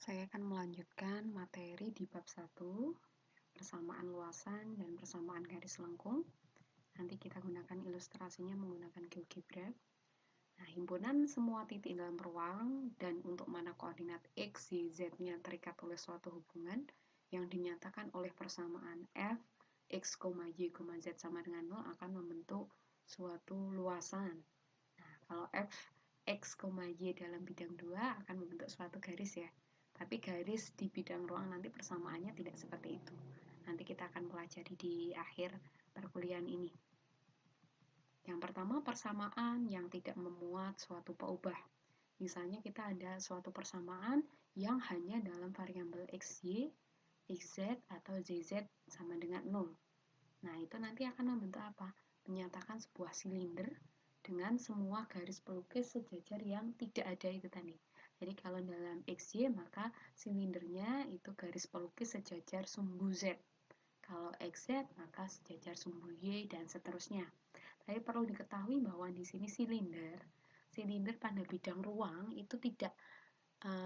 Saya akan melanjutkan materi di bab 1, persamaan luasan dan persamaan garis lengkung. Nanti kita gunakan ilustrasinya menggunakan GeoGebra. Nah, himpunan semua titik dalam ruang dan untuk mana koordinat X, Y, Z-nya terikat oleh suatu hubungan yang dinyatakan oleh persamaan F, X, Y, Z sama dengan 0 akan membentuk suatu luasan. Nah, kalau F, X, Y dalam bidang 2 akan membentuk suatu garis ya. Tapi garis di bidang ruang nanti persamaannya tidak seperti itu. Nanti kita akan pelajari di akhir perkuliahan ini. Yang pertama, persamaan yang tidak memuat suatu peubah. Misalnya kita ada suatu persamaan yang hanya dalam variabel XY, XZ, atau ZZ sama dengan 0. Nah, itu nanti akan membentuk apa? Menyatakan sebuah silinder dengan semua garis pelukis sejajar yang tidak ada itu tadi. Jadi kalau dalam XY maka silindernya itu garis pelukis sejajar sumbu Z. Kalau XZ maka sejajar sumbu Y dan seterusnya. Tapi perlu diketahui bahwa di sini silinder pada bidang ruang itu tidak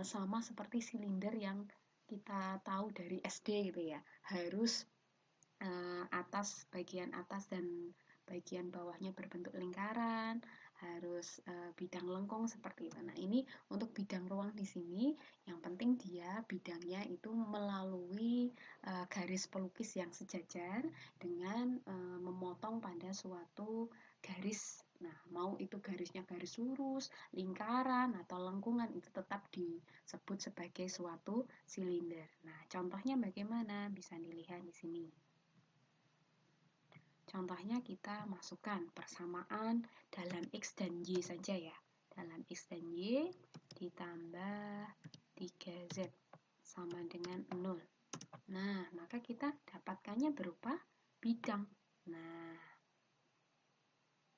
sama seperti silinder yang kita tahu dari SD gitu ya. Harus bagian atas dan bagian bawahnya berbentuk lingkaran, harus bidang lengkung seperti itu. Nah, ini untuk bidang ruang di sini, yang penting dia bidangnya itu melalui garis pelukis yang sejajar dengan memotong pada suatu garis. Nah, mau itu garisnya garis lurus, lingkaran, atau lengkungan, itu tetap disebut sebagai suatu silinder. Nah, contohnya bagaimana? Bisa dilihat di sini. Contohnya kita masukkan persamaan dalam X dan Y saja ya. Dalam X dan Y ditambah 3Z sama dengan 0. Nah, maka kita dapatkannya berupa bidang. Nah,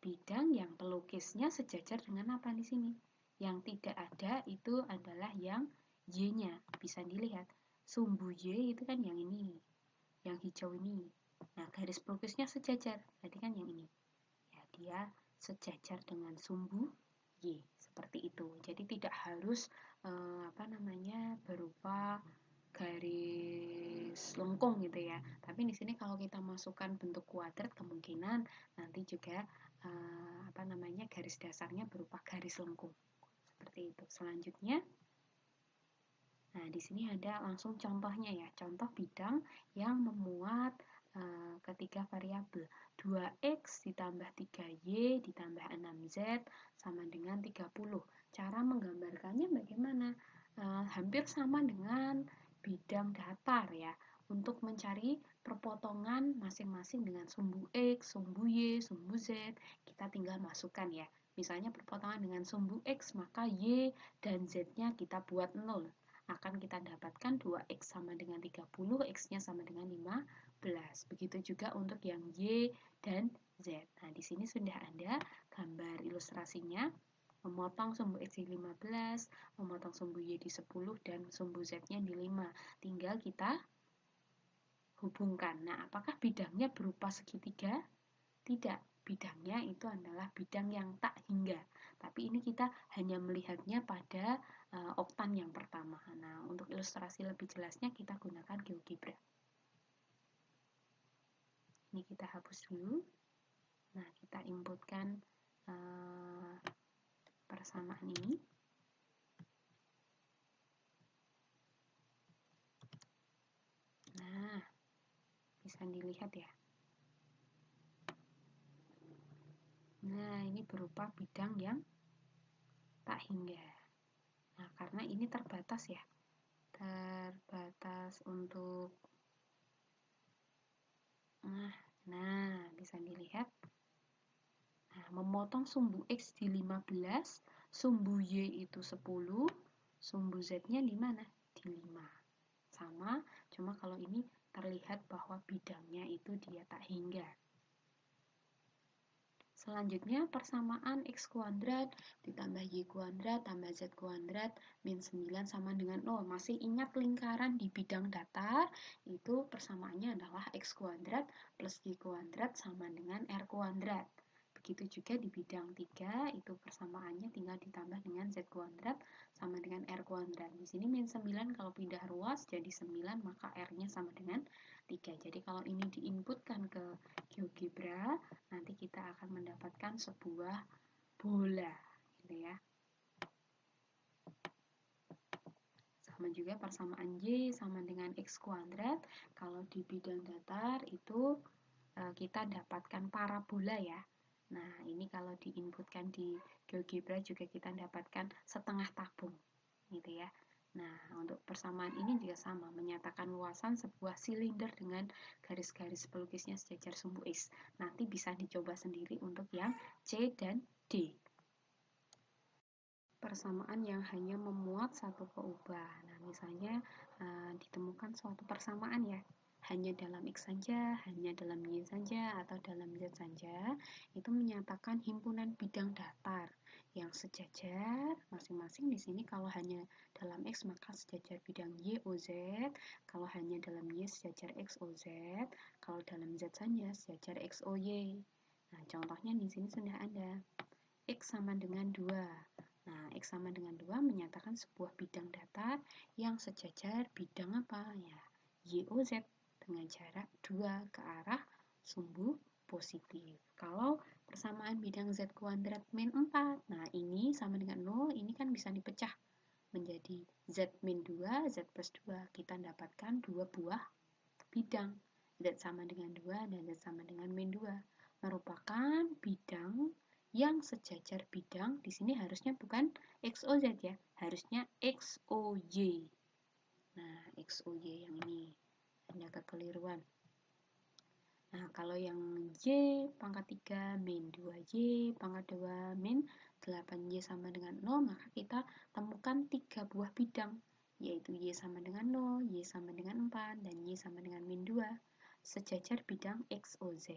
bidang yang pelukisnya sejajar dengan apa di sini? Yang tidak ada itu adalah yang Y-nya. Bisa dilihat. Sumbu Y itu kan yang ini. Yang hijau ini. Nah, garis pelukisnya sejajar, berarti kan yang ini. Ya, dia sejajar dengan sumbu Y, seperti itu. Jadi tidak harus berupa garis lengkung gitu ya. Tapi di sini kalau kita masukkan bentuk kuadrat, kemungkinan nanti juga garis dasarnya berupa garis lengkung. Seperti itu. Selanjutnya, nah di sini ada langsung contohnya ya. Contoh bidang yang memuat ketiga variabel 2x ditambah 3y ditambah 6z sama dengan 30. Cara menggambarkannya bagaimana? Hampir sama dengan bidang datar ya. Untuk mencari perpotongan masing-masing dengan sumbu x, sumbu y, sumbu z, kita tinggal masukkan ya. Misalnya perpotongan dengan sumbu x, maka y dan z-nya kita buat 0. Akan kita dapatkan 2x sama dengan 30, x-nya sama dengan 15. Begitu juga untuk yang Y dan Z. Nah, di sini sudah ada gambar ilustrasinya. Memotong sumbu X di 15, memotong sumbu Y di 10, dan sumbu Z-nya di 5. Tinggal kita hubungkan. Nah, apakah bidangnya berupa segitiga? Tidak. Bidangnya itu adalah bidang yang tak hingga. Tapi ini kita hanya melihatnya pada oktan yang pertama. Nah, untuk ilustrasi lebih jelasnya kita gunakan GeoGebra. Ini kita hapus dulu. Nah, kita inputkan persamaan ini. Nah, bisa dilihat ya. Nah, ini berupa bidang yang tak hingga. Nah, karena ini terbatas ya. Terbatas untuk Nah, bisa dilihat. Nah, memotong sumbu X di 15, sumbu Y itu 10, sumbu Z-nya di mana? Di 5. Sama, cuma kalau ini terlihat bahwa bidangnya itu dia tak hingga. Selanjutnya, persamaan X kuadrat ditambah Y kuadrat tambah Z kuadrat min 9 sama dengan 0. Masih ingat lingkaran di bidang datar? Itu persamaannya adalah X kuadrat plus Y kuadrat sama dengan R kuadrat. Begitu juga di bidang 3, itu persamaannya tinggal ditambah dengan Z kuadrat sama dengan R kuadrat. Di sini min 9 kalau pindah ruas jadi 9, maka R-nya sama dengan 3. Jadi kalau ini diinputkan ke GeoGebra, nanti kita akan mendapatkan sebuah bola, gitu ya. Sama juga persamaan Y sama dengan X kuadrat. Kalau di bidang datar itu kita dapatkan parabola ya. Nah, ini kalau diinputkan di GeoGebra juga kita dapatkan setengah tabung, gitu ya. Nah, untuk persamaan ini juga sama, menyatakan luasan sebuah silinder dengan garis-garis pelukisnya sejajar sumbu X. Nanti bisa dicoba sendiri untuk yang C dan D. Persamaan yang hanya memuat satu keubah. Nah, misalnya ditemukan suatu persamaan ya, hanya dalam X saja, hanya dalam Y saja, atau dalam Z saja, itu menyatakan himpunan bidang datar yang sejajar masing-masing. Di sini kalau hanya dalam X maka sejajar bidang Y, O, Z, kalau hanya dalam Y sejajar X, O, Z, kalau dalam Z saja sejajar X, O, Y. Nah, contohnya di sini sudah ada. X sama dengan 2. Nah, X sama dengan 2 menyatakan sebuah bidang datar yang sejajar bidang apa? Ya, Y, O, Z dengan jarak 2 ke arah sumbu positif. Kalau persamaan bidang Z kuadrat min 4, nah ini sama dengan 0, ini kan bisa dipecah menjadi Z min 2, Z plus 2. Kita dapatkan dua buah bidang. Z sama dengan 2 dan Z sama dengan min 2. Merupakan bidang yang sejajar bidang. Di sini harusnya bukan XOZ ya, harusnya XOY. Nah, XOY yang ini ada kekeliruan. Nah, kalau yang Y pangkat 3 min 2Y pangkat 2 min 8Y sama dengan 0, maka kita temukan 3 buah bidang, yaitu Y sama dengan 0, Y sama dengan 4, dan Y sama dengan min 2, sejajar bidang XOZ.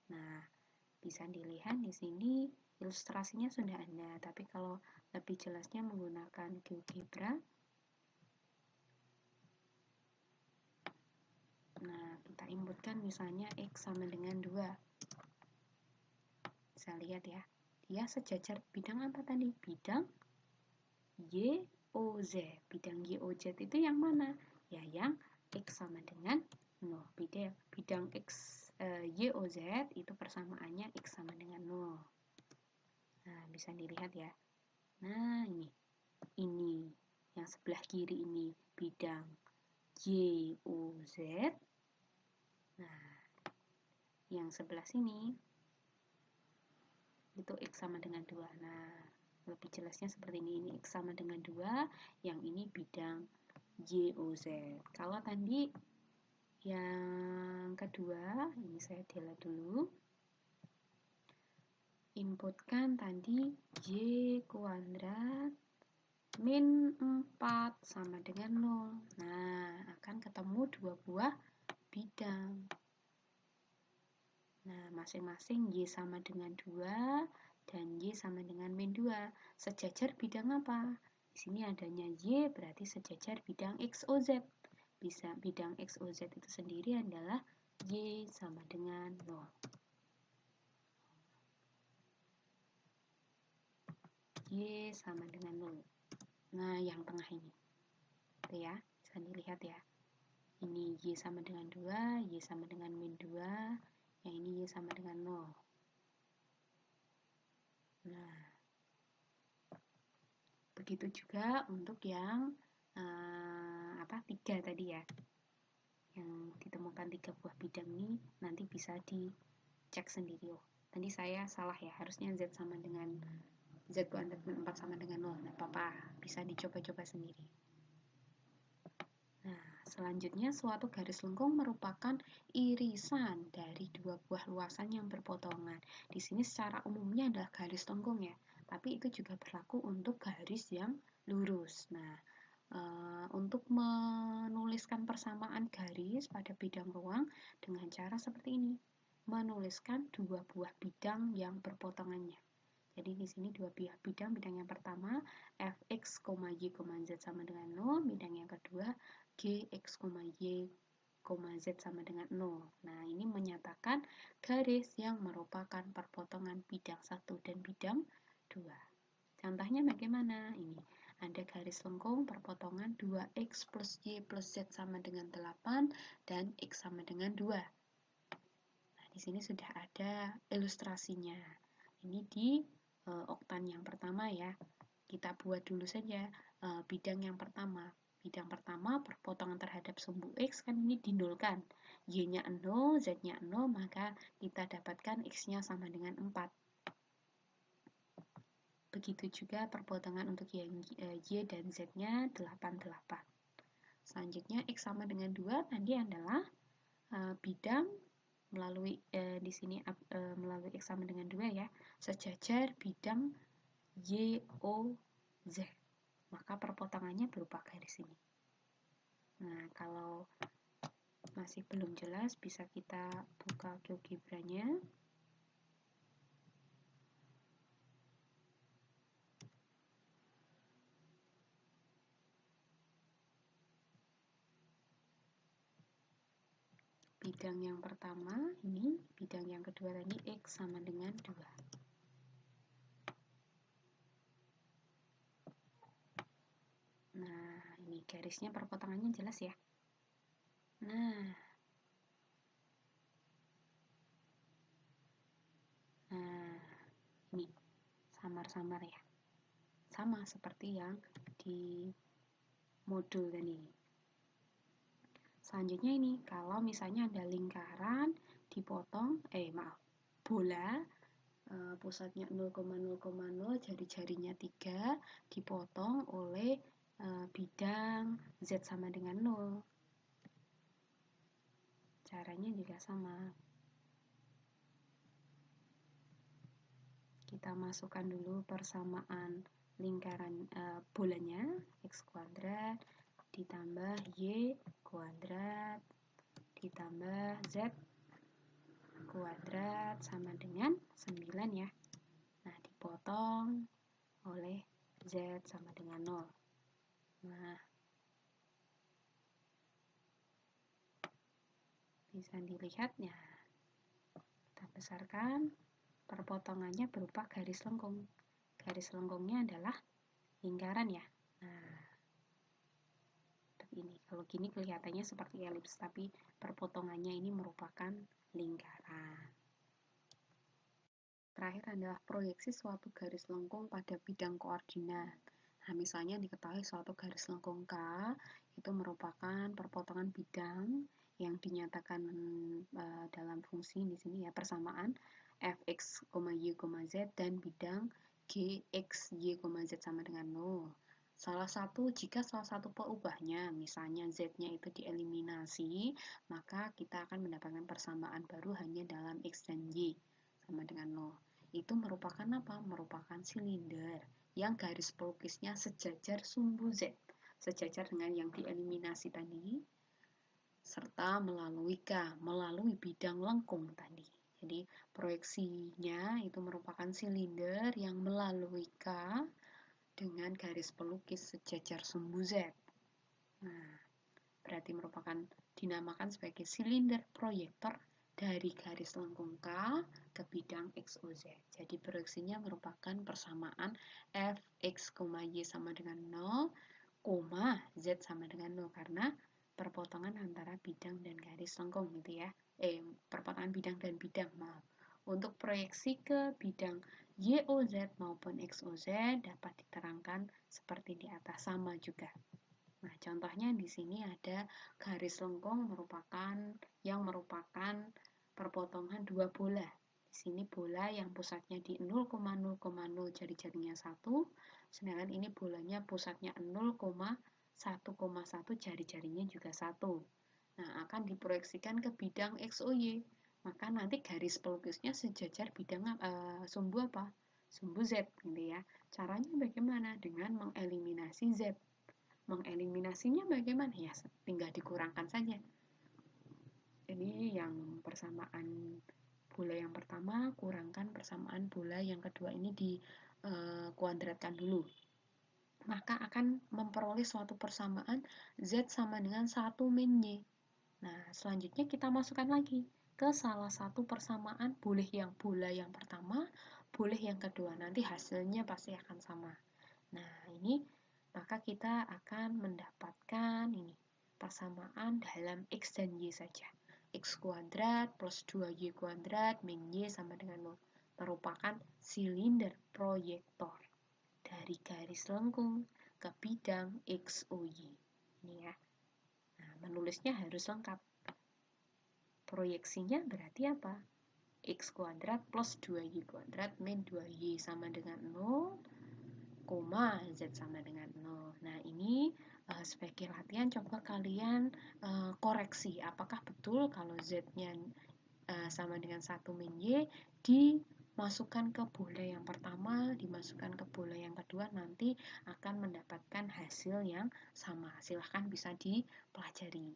Nah, bisa dilihat di sini ilustrasinya sudah ada, tapi kalau lebih jelasnya menggunakan GeoGebra. Nah, kita inputkan misalnya X sama dengan 2. Bisa lihat ya, dia sejajar bidang apa tadi? Bidang YOZ. Bidang YOZ itu yang mana? Ya, yang X sama dengan 0. Bidang YOZ itu persamaannya X sama dengan 0. Nah, bisa dilihat ya. Nah, ini yang sebelah kiri ini bidang YOZ. Nah, yang sebelah sini itu X sama dengan 2. Nah, lebih jelasnya seperti ini X sama dengan 2, yang ini bidang YOZ. Kalau tadi yang kedua, ini saya delete dulu. Inputkan tadi Y kuadrat min 4 sama dengan 0. Nah, akan ketemu dua buah bidang. Nah, masing-masing Y sama dengan 2 dan Y sama dengan min 2. Sejajar bidang apa? Di sini adanya Y berarti sejajar bidang XOZ. Bisa bidang XOZ itu sendiri adalah Y sama dengan 0. Y sama dengan 0. Nah, yang tengah ini. Itu ya, bisa dilihat ya. Ini Y sama dengan 2, Y sama dengan min 2, yang ini Y sama dengan 0. Nah, begitu juga untuk yang 3 tadi ya. Yang ditemukan 3 buah bidang ini nanti bisa dicek sendiri. Oh, tadi saya salah ya, harusnya Z sama dengan Z kuadrat min 4 sama dengan 0. Nah, apa-apa, bisa dicoba-coba sendiri. Nah, selanjutnya suatu garis lengkung merupakan irisan dari dua buah luasan yang berpotongan. Di sini secara umumnya adalah garis lengkung ya, tapi itu juga berlaku untuk garis yang lurus. Nah, untuk menuliskan persamaan garis pada bidang ruang dengan cara seperti ini, menuliskan dua buah bidang yang berpotongannya. Jadi di sini dua buah bidang yang pertama fx, y, z sama dengan 0, bidang yang kedua gx, y, Z sama dengan 0. Nah, ini menyatakan garis yang merupakan perpotongan bidang 1 dan bidang 2. Contohnya bagaimana? Ini ada garis lengkung perpotongan 2x plus y plus z sama dengan 8 dan x sama dengan 2. Nah, di sini sudah ada ilustrasinya. Ini di oktan yang pertama ya. Kita buat dulu saja bidang yang pertama. Bidang pertama perpotongan terhadap sumbu x kan ini dinolkan. Y-nya 0, z-nya 0, maka kita dapatkan x-nya sama dengan 4. Begitu juga perpotongan untuk y dan z-nya 88. Selanjutnya x sama dengan 2 tadi adalah bidang melalui di sini melalui x sama dengan 2 ya, sejajar bidang y, o, z. Maka perpotongannya berupa garis ini. Nah, kalau masih belum jelas bisa kita buka GeoGebra-nya. Bidang yang pertama ini, bidang yang kedua tadi x sama dengan 2. Nah, ini garisnya perpotongannya jelas ya. Nah, ini samar-samar ya. Sama seperti yang di modul tadi. Selanjutnya ini, kalau misalnya ada lingkaran dipotong, bola pusatnya 0,0,0, jari-jarinya 3 dipotong oleh bidang Z sama dengan 0. Caranya juga sama. Kita masukkan dulu persamaan lingkaran bolanya, x kuadrat ditambah y kuadrat ditambah z kuadrat sama dengan 9 ya. Nah, dipotong oleh z sama dengan 0. Nah, bisa dilihat ya. Kita besarkan, perpotongannya berupa garis lengkung. Garis lengkungnya adalah lingkaran ya. Nah, ini kalau gini kelihatannya seperti elips, tapi perpotongannya ini merupakan lingkaran. Terakhir adalah proyeksi suatu garis lengkung pada bidang koordinat. Nah, misalnya diketahui suatu garis lengkung K itu merupakan perpotongan bidang yang dinyatakan dalam fungsi di sini ya, persamaan fx, y, z dan bidang gx, y, z sama dengan 0. Jika salah satu peubahnya, misalnya z-nya itu dieliminasi, maka kita akan mendapatkan persamaan baru hanya dalam x dan y sama dengan 0. Itu merupakan apa? Merupakan silinder yang garis pelukisnya sejajar sumbu z, sejajar dengan yang dieliminasi tadi, serta melalui bidang lengkung tadi. Jadi proyeksinya itu merupakan silinder yang melalui K dengan garis pelukis sejajar sumbu Z. Nah, berarti dinamakan sebagai silinder proyektor dari garis lengkung K ke bidang XOZ. Jadi proyeksinya merupakan persamaan Fx, Y sama dengan 0, Z sama dengan 0 karena perpotongan antara bidang dan garis lengkung gitu ya. Perpotongan bidang dan bidang, maaf. Untuk proyeksi ke bidang YOZ maupun XOZ dapat diterangkan seperti di atas, sama juga. Nah, contohnya di sini ada garis lengkung yang merupakan perpotongan dua bola. Di sini bola yang pusatnya di 0,0,0 jari-jarinya 1, sedangkan ini bolanya pusatnya 0,1,1 jari-jarinya juga 1. Nah, akan diproyeksikan ke bidang XOY. Maka nanti garis pelukisnya sejajar bidang sumbu apa? Sumbu Z gitu ya. Caranya bagaimana? Dengan mengeliminasi Z. Mengeliminasinya bagaimana? Ya, tinggal dikurangkan saja. Ini yang persamaan bola yang pertama, kurangkan persamaan bola yang kedua, ini dikuadratkan dulu. Maka akan memperoleh suatu persamaan Z sama dengan 1 min Y. Nah, selanjutnya kita masukkan lagi ke salah satu persamaan, boleh yang bola yang pertama, boleh yang kedua. Nanti hasilnya pasti akan sama. Nah, ini maka kita akan mendapatkan ini persamaan dalam X dan Y saja. X kuadrat plus 2Y kuadrat min Y sama dengan 0. Merupakan silinder proyektor dari garis lengkung ke bidang XOY. Ini ya. Nah, menulisnya harus lengkap. Proyeksinya berarti apa? X kuadrat plus 2Y kuadrat min 2Y sama dengan 0, Z sama dengan 0. Nah, ini sebagai latihan coba kalian koreksi apakah betul kalau Z-nya sama dengan 1 min Y dimasukkan ke bola yang pertama, dimasukkan ke bola yang kedua, nanti akan mendapatkan hasil yang sama. Silahkan bisa dipelajari.